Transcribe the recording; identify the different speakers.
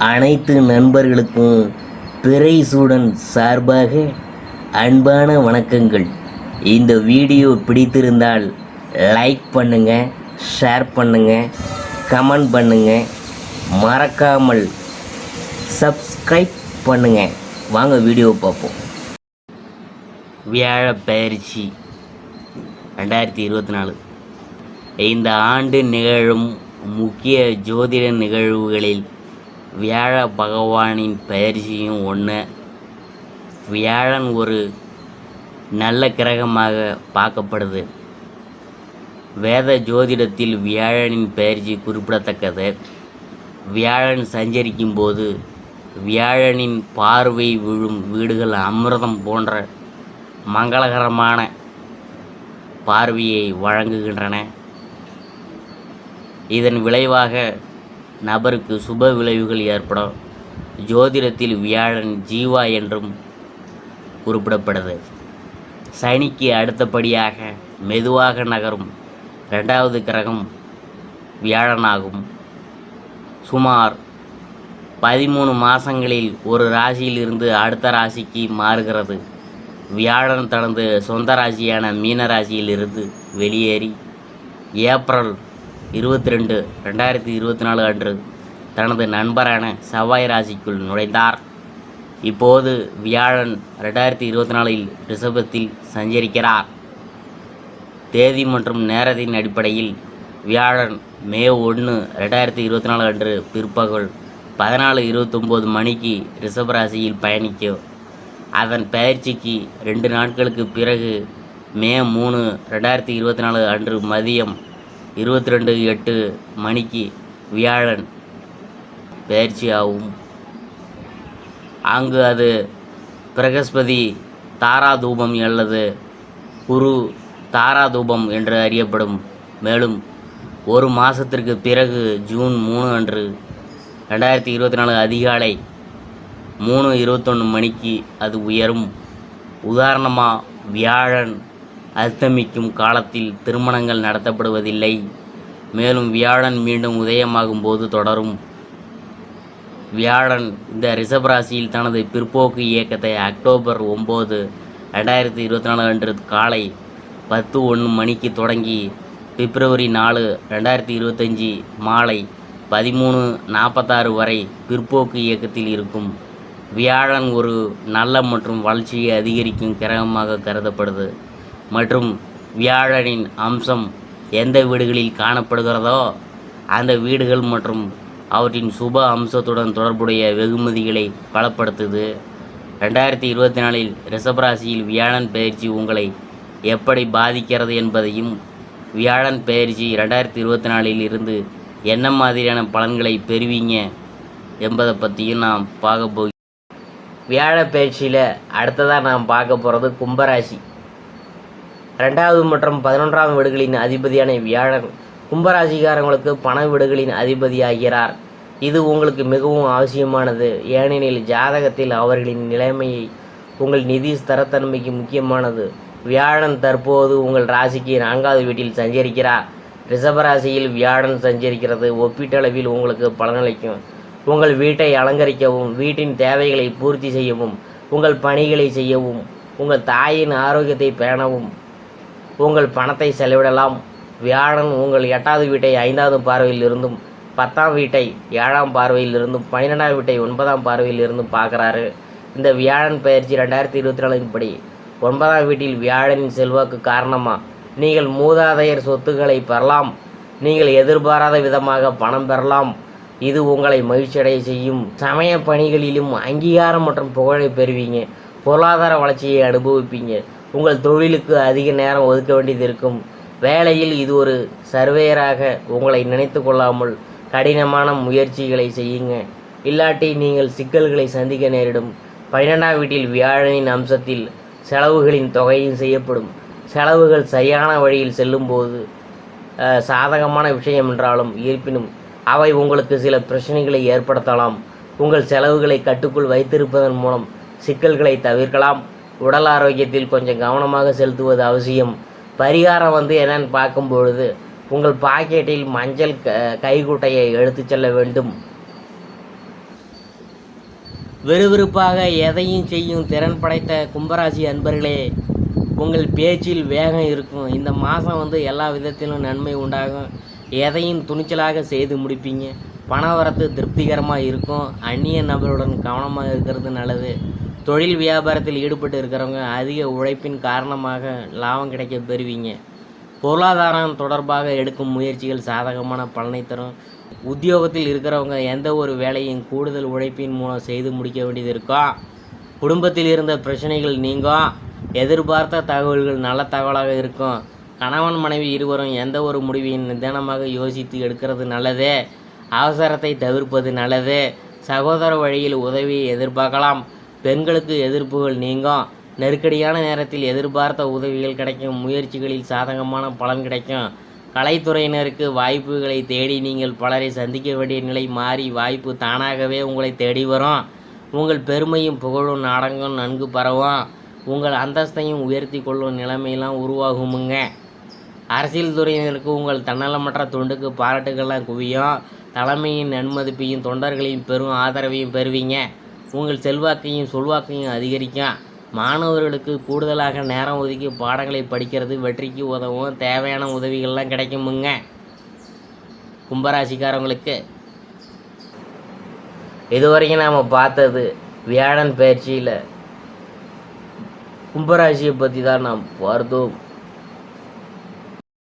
Speaker 1: அனைத்து நண்பர்களுக்கும் பிறைசூடன் சார்பாக அன்பான வணக்கங்கள். இந்த வீடியோ பிடித்திருந்தால் லைக் பண்ணுங்கள், ஷேர் பண்ணுங்கள், கமெண்ட் பண்ணுங்கள், மறக்காமல் சப்ஸ்கிரைப் பண்ணுங்கள். வாங்க வீடியோ பார்ப்போம். வியாழ பயிற்சி 2024 இந்த ஆண்டு நிகழும் முக்கிய ஜோதிட நிகழ்வுகளில் வியாழ பகவானின் பயிற்சியும் ஒன்று. வியாழன் ஒரு நல்ல கிரகமாக பார்க்கப்படுது. வேத ஜோதிடத்தில் வியாழனின் பயிற்சி குறிப்பிடத்தக்கது. வியாழன் சஞ்சரிக்கும் போது வியாழனின் பார்வை விழும் வீடுகள் அமிர்தம் போன்ற மங்களகரமான பார்வையை வழங்குகின்றன. இதன் விளைவாக நபருக்கு சுப விளைவுகள் ஏற்படும். ஜோதிடத்தில் வியாழன் ஜீவா என்றும் குறிப்பிடப்படுது. சனிக்கு அடுத்தபடியாக மெதுவாக நகரும் 2வது கிரகம் வியாழனாகும். சுமார் 13 மாதங்களில் ஒரு ராசியில் இருந்து அடுத்த ராசிக்கு மாறுகிறது. வியாழன் தனது சொந்த ராசியான மீன ராசியில் இருந்து வெளியேறி ஏப்ரல் 22, 2024 அன்று தனது நண்பரான செவ்வாய் ராசிக்குள் நுழைந்தார். இப்போது வியாழன் 2024இல் ரிஷபத்தில் சஞ்சரிக்கிறார். தேதி மற்றும் நேரத்தின் அடிப்படையில் வியாழன் மே 1, 2024 அன்று பிற்பகல் 14:29 மணிக்கு ரிஷபராசியில் பயணிக்கும். அதன் பயிற்சிக்கு 2 நாட்களுக்கு பிறகு மே 3, 2024 அன்று மதியம் 22:08 மணிக்கு வியாழன் பயிற்சியாகும். அங்கு அது பிரகஸ்பதி தாராதூபம் அல்லது குரு தாராதூபம் என்று அறியப்படும். மேலும் ஒரு மாதத்திற்கு பிறகு ஜூன் 3 அன்று 2024 அதிகாலை 3:21 மணிக்கு அது உயரும். உதாரணமாக, வியாழன் அஸ்தமிக்கும் காலத்தில் திருமணங்கள் நடத்தப்படுவதில்லை. மேலும் வியாழன் மீண்டும் உதயமாகும் போது தொடரும். வியாழன் இந்த ரிஷபராசியில் தனது பிற்போக்கு இயக்கத்தை அக்டோபர் 9, 2024 அன்று காலை 10:01 மணிக்கு தொடங்கி பிப்ரவரி 4, 2025 மாலை 13:46 வரை பிற்போக்கு இயக்கத்தில் இருக்கும். வியாழன் ஒரு நல்ல மற்றும் வளர்ச்சியை அதிகரிக்கும் கிரகமாக கருதப்படுது. மற்றும் வியாழனின் அம்சம் எந்த வீடுகளில் காணப்படுகிறதோ அந்த வீடுகள் மற்றும் அவற்றின் சுப அம்சத்துடன் தொடர்புடைய வெகுமதிகளை பலப்படுத்துது. 2024இல் ரிஷபராசியில் வியாழன் பயிற்சி உங்களை எப்படி பாதிக்கிறது என்பதையும், வியாழன் பயிற்சி 2024இல் இருந்து என்ன மாதிரியான பலன்களை பெறுவீங்க என்பதை பற்றியும் நாம் பார்க்க போகிறோம். வியாழ பயிற்சியில் அடுத்ததாக நாம் பார்க்க போகிறது கும்பராசி. 2வது மற்றும் 11ஆம் வீடுகளின் அதிபதியான வியாழன் கும்பராசிக்காரங்களுக்கு பண வீடுகளின் அதிபதியாகிறார். இது உங்களுக்கு மிகவும் அவசியமானது. ஏனெனில் ஜாதகத்தில் அவர்களின் நிலைமையை உங்கள் நிதி ஸ்திரத்தன்மைக்கு முக்கியமானது. வியாழன் தற்போது உங்கள் ராசிக்கு 4வது வீட்டில் சஞ்சரிக்கிறார். ரிஷபராசியில் வியாழன் சஞ்சரிக்கிறது ஒப்பீட்டளவில் உங்களுக்கு பலனளிக்கும். உங்கள் வீட்டை அலங்கரிக்கவும், வீட்டின் தேவைகளை பூர்த்தி செய்யவும், உங்கள் பணிகளை செய்யவும், உங்கள் தாயின் ஆரோக்கியத்தை பேணவும் உங்கள் பணத்தை செலவிடலாம். வியாழன் உங்கள் 8வது வீட்டை 5வது பார்வையில் இருந்தும், 10ஆம் வீட்டை 7ஆம் பார்வையில் இருந்தும், 12ஆம் வீட்டை 9ஆம் பார்வையில் இருந்தும் பார்க்குறாரு. இந்த வியாழன் பயிற்சி 2024 படி 9ஆம் வீட்டில் வியாழனின் செல்வாக்கு காரணமாக நீங்கள் மூதாதையர் சொத்துக்களை பெறலாம். நீங்கள் எதிர்பாராத விதமாக பணம் பெறலாம். இது உங்களை மகிழ்ச்சியடைய செய்யும். சமய பணிகளிலும் அங்கீகாரம் மற்றும் புகழை பெறுவீங்க. பொருளாதார வளர்ச்சியை அனுபவிப்பீங்க. உங்கள் தொழிலுக்கு அதிக நேரம் ஒதுக்க வேண்டியது இருக்கும். வேலையில் இது ஒரு சர்வேயராக உங்களை நினைத்து கொள்ளாமல் கடினமான முயற்சிகளை செய்யுங்க. இல்லாட்டி நீங்கள் சிக்கல்களை சந்திக்க நேரிடும். 12ஆம் வீட்டில் வியாழனின் அம்சத்தில் செலவுகளின் தொகையும் செய்யப்படும். செலவுகள் சரியான வழியில் செல்லும்போது சாதகமான விஷயம் என்றாலும் இருப்பினும் அவை உங்களுக்கு சில பிரச்சனைகளை ஏற்படுத்தலாம். உங்கள் செலவுகளை கட்டுக்குள் வைத்திருப்பதன் மூலம் சிக்கல்களை தவிர்க்கலாம். உடல் ஆரோக்கியத்தில் கொஞ்சம் கவனமாக செலுத்துவது அவசியம். பரிகாரம் என்னன்னு பார்க்கும்பொழுது உங்கள் பாக்கெட்டில் மஞ்சள் கைக்குட்டையை எடுத்து செல்ல வேண்டும். விறுவிறுப்பாக எதையும் செய்யும் திறன் படைத்த கும்பராசி அன்பர்களே, உங்கள் பேச்சில் வேகம் இருக்கும். இந்த மாதம் எல்லா விதத்திலும் நன்மை உண்டாகும். எதையும் துணிச்சலாக செய்து முடிப்பீங்க. பணவரத்து திருப்திகரமாக இருக்கும். அந்நிய நபருடன் கவனமாக இருக்கிறது நல்லது. தொழில் வியாபாரத்தில் ஈடுபட்டு இருக்கிறவங்க அதிக உழைப்பின் காரணமாக லாபம் கிடைக்க பெறுவீங்க. பொருளாதாரம் தொடர்பாக எடுக்கும் முயற்சிகள் சாதகமான பலனை தரும். உத்தியோகத்தில் இருக்கிறவங்க எந்த ஒரு வேலையும் கூடுதல் உழைப்பின் மூலம் செய்து முடிக்க வேண்டியது இருக்கும். குடும்பத்தில் இருந்த பிரச்சனைகள் நீங்கும். எதிர்பார்த்த தகவல்கள் நல்ல தகவலாக இருக்கும். கணவன் மனைவி இருவரும் எந்த ஒரு முடிவையும் நிதானமாக யோசித்து எடுக்கிறது நல்லது. அவசரத்தை தவிர்ப்பது நல்லது. சகோதர வழியில் உதவியை எதிர்பார்க்கலாம். பெண்களுக்கு எதிர்ப்புகள் நீங்கும். நெருக்கடியான நேரத்தில் எதிர்பார்த்த உதவிகள் கிடைக்கும். முயற்சிகளில் சாதகமான பலன் கிடைக்கும். கலைத்துறையினருக்கு வாய்ப்புகளை தேடி நீங்கள் பலரை சந்திக்க வேண்டிய நிலை மாறி வாய்ப்பு தானாகவே உங்களை தேடி வரும். உங்கள் பெருமையும் புகழும் நாடகம் நன்கு பரவும். உங்கள் அந்தஸ்தையும் உயர்த்தி கொள்ளும் நிலைமையெல்லாம் உருவாகுமுங்க. அரசியல் துறையினருக்கு உங்கள் தன்னலமற்ற தொண்டுக்கு பாராட்டுகள்லாம் குவியும். தலைமையின் நன்மதிப்பையும் தொண்டர்களின் பெரும் ஆதரவையும் பெறுவீங்க. உங்கள் செல்வாக்கையும் சொல்வாக்கையும் அதிகரிக்கும். மாணவர்களுக்கு கூடுதலாக நேரம் ஒதுக்கி பாடங்களை படிக்கிறது வெற்றிக்கு உதவும். தேவையான உதவிகள்லாம் கிடைக்குமுங்க. கும்பராசிக்காரங்களுக்கு இதுவரைக்கும் நாம் பார்த்தது வியாழன் பயிற்சியில் கும்பராசியை பற்றி தான் நாம் பார்த்தோம்.